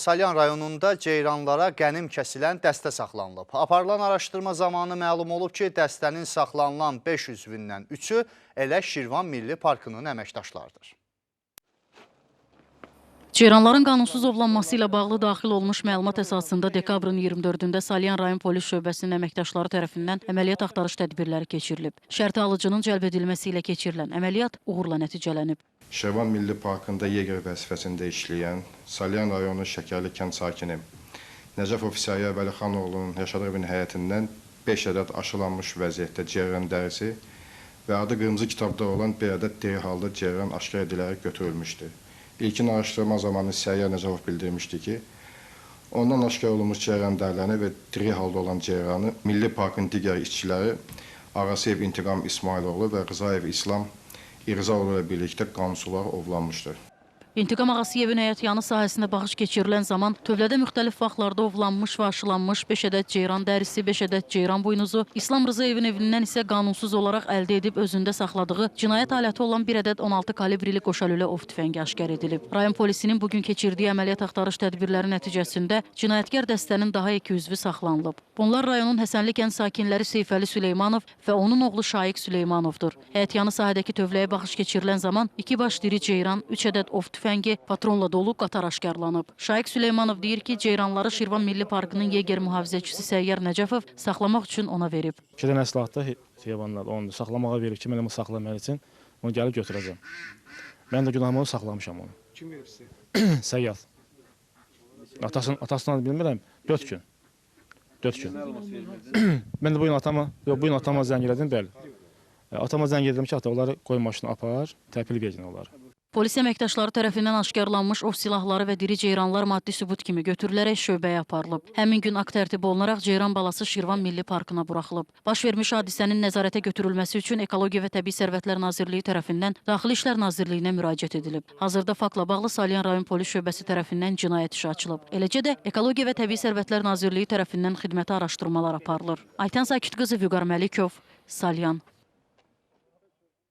Salyan rayonunda ceyranlara qənim kəsilən dəstə saxlanılıb. Aparılan araşdırma zamanı məlum olub ki, dəstənin saxlanılan 5 üzvündən 3-ü elə Şirvan Milli Parkının əməkdaşlarıdır. Ceyranların qanunsuz ovlanması ilə bağlı daxil olmuş məlumat əsasında dekabrın 24-də Salyan rayon polis şöbəsinin əməkdaşları tərəfindən əməliyyat axtarış tədbirləri keçirilib. Şərti alıcının cəlb edilməsi ilə keçirilən əməliyyat uğurla nəticələnib. Şirvan Milli Parkında yeger vəzifəsində işləyən Salyan rayonu Şəkərli kənd sakini Nəcəfov Səriyyə Vəlixanoğlu'nun yaşadığı evin həyətindən 5 ədəd aşılanmış vəziyyətdə ceyran dərisi və adı qırmızı kitabda olan bir ədəd diri halda ceyran aşkar edilərək götürülmüşdür. İlkin araşdırma zamanı Səriyyə Nəcəfov bildirmişdi ki, ondan aşkar olunmuş ceyran dərilərini və diri halda olan ceyranı Milli Parkın digər işçiləri Arasiyev İntiqam İsmailoğlu və Rızayev İslam İrzaoğlu ilə birlikdə qanunsuz olaraq ovlanmışdır. İntiqam Ağasiyevin həyətyanı sahəsində baxış keçirilən zaman tövlədə müxtəlif vaxtlarda ovlanmış və aşılanmış 5 ədəd ceyran dərisi, 5 ədəd ceyran buynuzu, İslam Rızayevin evindən isə qanunsuz olaraq əldə edib özündə saxladığı cinayət aləti olan 1 ədəd 16 kalibrli qoşalülə ov tüfəngi aşkar edilib. Rayon polisinin bugün keçirdiyi əməliyyat axtarış tədbirləri nəticəsində cinayətkar dəstənin daha 2 üzvü saxlanılıb. Bunlar rayonun Həsənli kənd sakinləri Seyfəli Süleymanov və onun oğlu Şaiq Süleymanovdur. Həyətyanı sahədəki tövləyə baxış keçirilən zaman 2 baş diri ceyran, 3 ədəd ov tüfəngi, patronla dolu qatar aşkarlanıb. Şaiq Süleymanov deyir ki, ceyranları Şirvan Milli Parkının yeger mühafizəçisi Səyyar Nəcəfov saxlamaq üçün ona verib. 2 dənə silahda heyvanlar onu saxlamağa verib ki, mən onu saxlamaq üçün onu gəlib götürəcəm. Mən də günahımı saxlamışam onu. Kim verib sizə? Səyyar. Atasından bilmirəm, 4 gün. 4 gün. Mən də bu gün atama zəng elədim, bəli. Atama zəng elədim ki, ata onları qoy maşına apar, təhvil verin onları. Polis əməkdaşları tərəfindən aşkarlanmış ov silahları və diri ceyranlar maddi sübut kimi götürülərək şöbəyə aparılıb. Həmin gün akt tərtib olunaraq ceyran balası Şirvan Milli Parkına buraxılıb. Baş vermiş hadisənin nəzarətə götürülməsi üçün Ekologiya və Təbii Sərvətlər Nazirliyi tərəfindən Daxili İşlər Nazirliyinə müraciət edilib. Hazırda faktla bağlı Salyan rayon polis şöbəsi tərəfindən cinayət işi açılıb. Eləcə də Ekologiya və Təbii Sərvətlər Nazirliyi tərəfindən xidməti araşdırmalar aparılır. Aytən Sakitqızı, Vüqar Məlikov, Salyan.